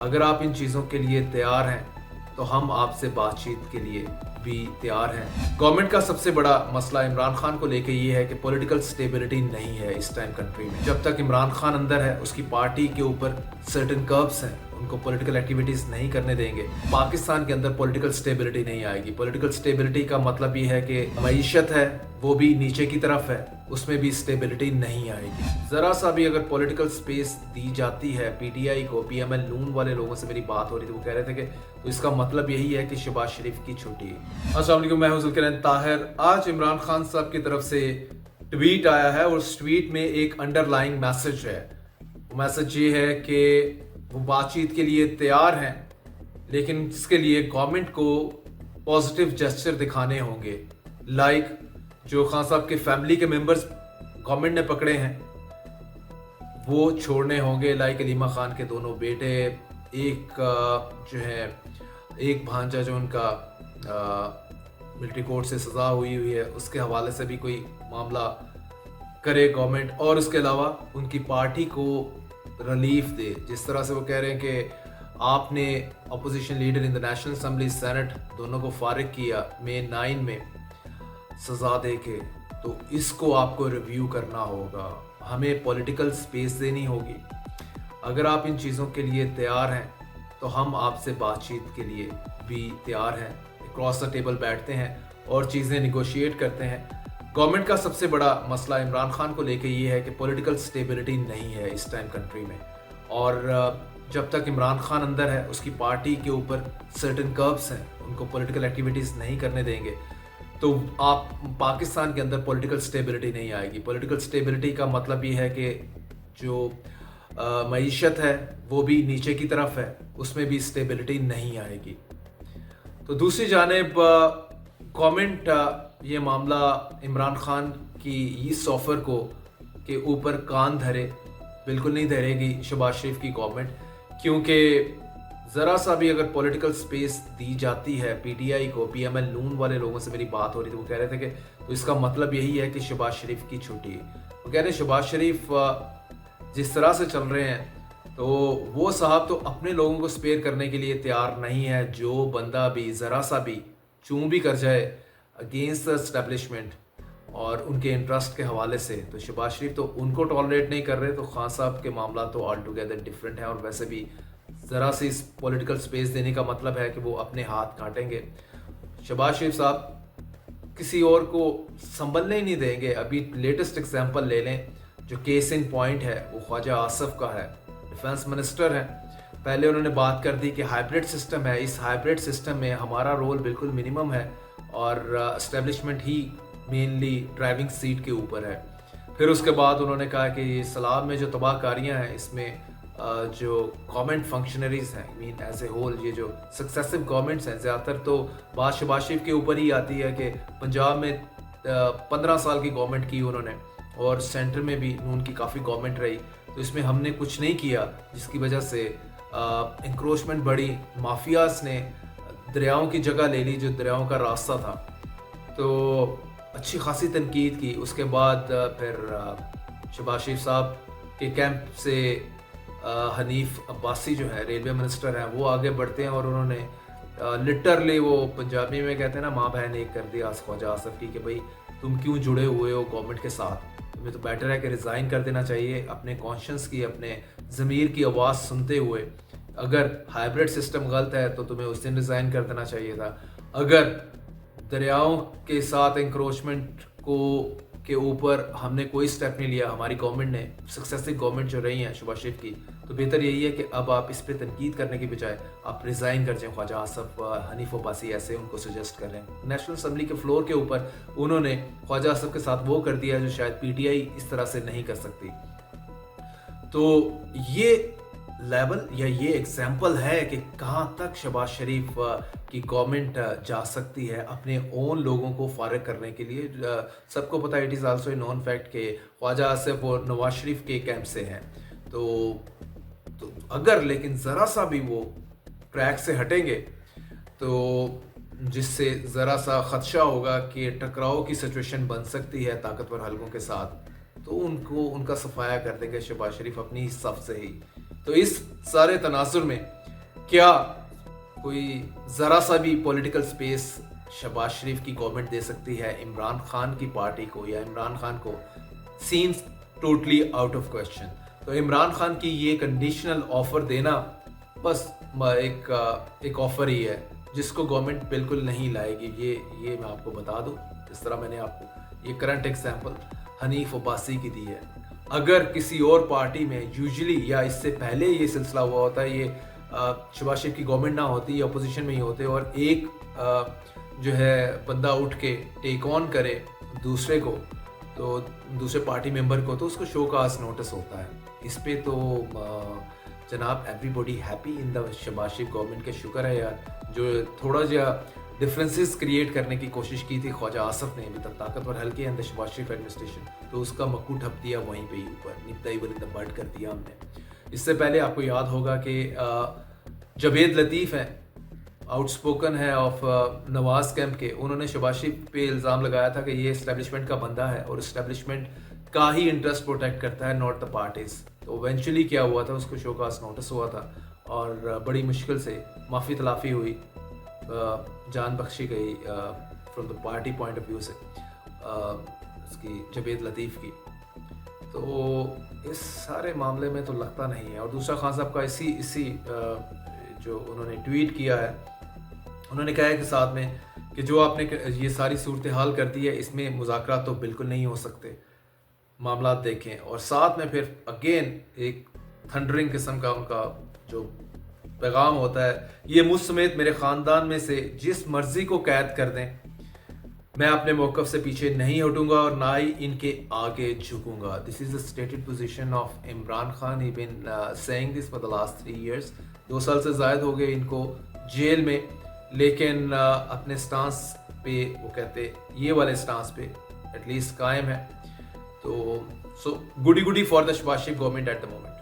अगर आप इन चीज़ों के लिए तैयार हैं तो हम आपसे बातचीत के लिए भी तैयार हैं। गवर्नमेंट का सबसे बड़ा मसला इमरान खान को लेके ये है कि पॉलिटिकल स्टेबिलिटी नहीं है इस टाइम कंट्री में। जब तक इमरान खान अंदर है, उसकी पार्टी के ऊपर सर्टेन कर्ब्स हैं, उनको पॉलिटिकल एक्टिविटीज नहीं करने देंगे, पाकिस्तान के अंदर पॉलिटिकल स्टेबिलिटी नहीं आएगी। पॉलिटिकल स्टेबिलिटी का मतलब ये है कि मईशत है वो भी नीचे की तरफ है, उसमें भी स्टेबिलिटी नहीं आएगी। जरा सा भी अगर पॉलिटिकल स्पेस दी जाती है पीटीआई को, पीएमएल नून वाले लोगों से मेरी बात हो रही थी, वो कह रहे थे कि तो इसका मतलब यही है कि शहबाज शरीफ की छुट्टी है। अस्सलाम वालेकुम, मैं हूं ज़ुल्करनैन ताहिर। आज इमरान खान साहब की तरफ से ट्वीट आया है और उस ट्वीट में एक अंडरलाइंग मैसेज है। मैसेज ये है कि वो बातचीत के लिए तैयार हैं, लेकिन इसके लिए गवर्नमेंट को पॉजिटिव जेस्चर दिखाने होंगे। लाइक जो खान साहब के फैमिली के मेंबर्स गवर्नमेंट ने पकड़े हैं वो छोड़ने होंगे। लाइक अलीमा खान के दोनों बेटे, एक जो है एक भांजा जो उनका मिलिट्री कोर्ट से सज़ा हुई है, उसके हवाले से भी कोई मामला करे गवर्नमेंट, और उसके अलावा उनकी पार्टी को रिलीफ दे। जिस तरह से वो कह रहे हैं कि आपने opposition leader in the national assembly, senate दोनों को फारिग किया May 9 में सज़ा दे के, तो इसको आपको रिव्यू करना होगा। हमें पॉलिटिकल स्पेस देनी होगी। अगर आप इन चीज़ों के लिए तैयार हैं तो हम आपसे बातचीत के लिए भी तैयार हैं। क्रॉस द टेबल बैठते हैं और चीज़ें निगोशिएट करते हैं। गवर्नमेंट का सबसे बड़ा मसला इमरान खान को लेके ये है कि पॉलिटिकल स्टेबिलिटी नहीं है इस टाइम कंट्री में, और जब तक इमरान खान अंदर है, उसकी पार्टी के ऊपर सर्टेन कर्ब्स हैं, उनको पॉलिटिकल एक्टिविटीज़ नहीं करने देंगे, तो आप पाकिस्तान के अंदर पॉलिटिकल स्टेबिलिटी नहीं आएगी। पॉलिटिकल स्टेबिलिटी का मतलब ये है कि जो मईशत है वो भी नीचे की तरफ है, उसमें भी स्टेबिलिटी नहीं आएगी। तो दूसरी जानिब गवर्नमेंट ये मामला इमरान खान की इस ऑफर को के ऊपर कान धरे, बिल्कुल नहीं धरेगी शहबाज शरीफ की गवर्नमेंट, क्योंकि ज़रा सा भी अगर पॉलिटिकल स्पेस दी जाती है पीटीआई को, पीएमएल नून वाले लोगों से मेरी बात हो रही थी, वो कह रहे थे कि तो इसका मतलब यही है कि शहबाज शरीफ की छुट्टी है। वो कह रहे हैं शहबाज शरीफ जिस तरह से चल रहे हैं तो वो साहब तो अपने लोगों को स्पेयर करने के लिए तैयार नहीं है। जो बंदा भी ज़रा सा भी चूं भी कर जाए अगेंस्ट द एस्टेब्लिशमेंट और उनके इंटरेस्ट के हवाले से, तो शहबाज शरीफ तो उनको टॉलरेट नहीं कर रहे। तो खान साहब के मामला तो ऑल टुगेदर डिफरेंट है, और वैसे भी ज़रा सी इस पॉलिटिकल स्पेस देने का मतलब है कि वो अपने हाथ काटेंगे। शहबाज शरीफ साहब किसी और को संभलने ही नहीं देंगे। अभी लेटेस्ट एग्जांपल ले लें, जो केस इन पॉइंट है वो ख्वाजा आसिफ का है। डिफेंस मिनिस्टर हैं, पहले उन्होंने बात कर दी कि हाइब्रिड सिस्टम है, इस हाइब्रिड सिस्टम में हमारा रोल बिल्कुल मिनिमम है और एस्टेब्लिशमेंट ही मेनली ड्राइविंग सीट के ऊपर है। फिर उसके बाद उन्होंने कहा कि ये सलाब में जो तबाहकारियाँ हैं, इसमें जो गवर्नमेंट फंक्शनरीज हैं, मीन एज ए होल, ये जो सक्सेसिव गवर्नमेंट्स हैं, ज़्यादातर तो बात शहबाज शरीफ के ऊपर ही आती है कि पंजाब में 15 साल की गवर्नमेंट की उन्होंने, और सेंटर में भी नून की काफ़ी गवर्नमेंट रही, तो इसमें हमने कुछ नहीं किया, जिसकी वजह से इंक्रोचमेंट बढ़ी, माफियाज ने दरियाओं की जगह ले ली जो दरियाओं का रास्ता था। तो अच्छी खासी तनकीद की। उसके बाद फिर शहबाज शरीफ साहब के कैंप से हनीफ अब्बासी जो है रेलवे मिनिस्टर हैं, वो आगे बढ़ते हैं और उन्होंने लिटरली, वो पंजाबी में कहते हैं ना, माँ बहन एक कर दिया ख्वाजा आसिफ की, कि भाई तुम क्यों जुड़े हुए हो गवर्नमेंट के साथ, तुम्हें तो बेटर है कि रिज़ाइन कर देना चाहिए। अपने कॉन्शियस की, अपने ज़मीर की आवाज़ सुनते हुए, अगर हाइब्रिड सिस्टम गलत है तो तुम्हें उस दिन रिज़ाइन कर देना चाहिए था। अगर दरियाओं के साथ इंक्रोचमेंट के ऊपर हमने कोई स्टेप नहीं लिया, हमारी गवर्नमेंट ने, सक्सेसिव गवर्नमेंट जो रही है शहबाज शरीफ की, तो बेहतर यही है कि अब आप इस पर तनकीद करने की बजाय आप रिज़ाइन कर जाएं। ख्वाजा आसिफ, हनीफ अब्बासी ऐसे उनको सजेस्ट कर रहे हैं। नेशनल असम्बली के फ्लोर के ऊपर उन्होंने ख्वाजा आसिफ के साथ वो कर दिया जो शायद पीटीआई इस तरह से नहीं कर सकती। तो ये लेवल या ये एग्जाम्पल है कि कहाँ तक शहबाज शरीफ की गवर्नमेंट जा सकती है अपने ओन लोगों को फारिग करने के लिए। सबको पता है, it is also a non fact के ख्वाजा आसिफ और नवाज शरीफ के कैंप से हैं। तो अगर लेकिन ज़रा सा भी वो ट्रैक से हटेंगे तो जिससे ज़रा सा ख़दशा होगा कि टकराव की सिचुएशन बन सकती है ताकतवर हलकों के साथ, तो उनका सफाया कर देंगे शहबाज शरीफ अपनी सफ से ही। तो इस सारे तनाजुर में کیا کوئی ذرا سا بھی پولیٹیکل سپیس شہباز شریف کی گورنمنٹ دے سکتی ہے عمران خان کی پارٹی کو یا عمران خان کو؟ Sense totally out of question. تو عمران خان کی یہ کنڈیشنل آفر دینا بس ایک آفر ہی ہے جس کو گورنمنٹ بالکل نہیں لائے گی. یہ میں آپ کو بتا دوں. اس طرح میں نے آپ کو یہ کرنٹ ایگزامپل حنیف عباسی کی دی ہے. اگر کسی اور پارٹی میں یوزلی یا اس سے پہلے یہ سلسلہ ہوا ہوتا ہے، یہ شہباز شریف کی گورنمنٹ نہ ہوتی یا اپوزیشن میں ہی ہوتے اور ایک جو ہے بندہ اٹھ کے ٹیک آن کرے دوسرے کو، تو دوسرے پارٹی ممبر کو، تو اس کو شو کاز نوٹس ہوتا ہے. اس پہ تو جناب everybody happy in the Shahbaz Sharif government کے. شکر ہے یار جو تھوڑا جا ڈفرینسز کریٹ کرنے کی کوشش کی تھی خواجہ آصف نے. ابھی تک طاقتور حلقے ہیں شہباز شریف ایڈمنسٹریشن، تو اس کا مکو ٹھپ دیا وہیں پہ ہی اوپر، نپتا ایول ان دا بڈ کر دیا ہم نے. اس سے پہلے آپ کو یاد ہوگا کہ جوید لطیف ہیں، آؤٹ سپوکن ہے آف نواز کیمپ کے. انہوں نے شہباز شریف پہ الزام لگایا تھا کہ یہ اسٹیبلشمنٹ کا بندہ ہے اور اسٹیبلشمنٹ کا ہی انٹرسٹ پروٹیکٹ کرتا ہے، ناٹ دا پارٹیز. تو ایونچولی کیا ہوا تھا، اس کو شو کاز نوٹس ہوا تھا اور بڑی مشکل سے معافی تلافی ہوئی، جان بخشی گئی from the party point of view سے اس کی جوید لطیف کی. تو اس سارے معاملے میں تو لگتا نہیں ہے. اور دوسرا خان صاحب کا اسی جو انہوں نے ٹویٹ کیا ہے، انہوں نے کہا ہے کہ ساتھ میں کہ جو آپ نے یہ ساری صورتحال کر دی ہے اس میں مذاکرات تو بالکل نہیں ہو سکتے، معاملات دیکھیں. اور ساتھ میں پھر اگین ایک تھنڈرنگ قسم کا ان کا جو پیغام ہوتا ہے، یہ مجھ سمیت میرے خاندان میں سے جس مرضی کو قید کر دیں، میں اپنے موقف سے پیچھے نہیں ہٹوں گا اور نہ ہی ان کے آگے جھکوں گا. دس از the stated position of Imran Khan. He been saying this for the last 3 years. 2 سال سے زائد ہو گئے ان کو جیل میں، لیکن اپنے سٹانس پہ وہ کہتے یہ والے سٹانس پہ ایٹ لیسٹ قائم ہے. تو goody for the Shahbaz Sharif government at the moment.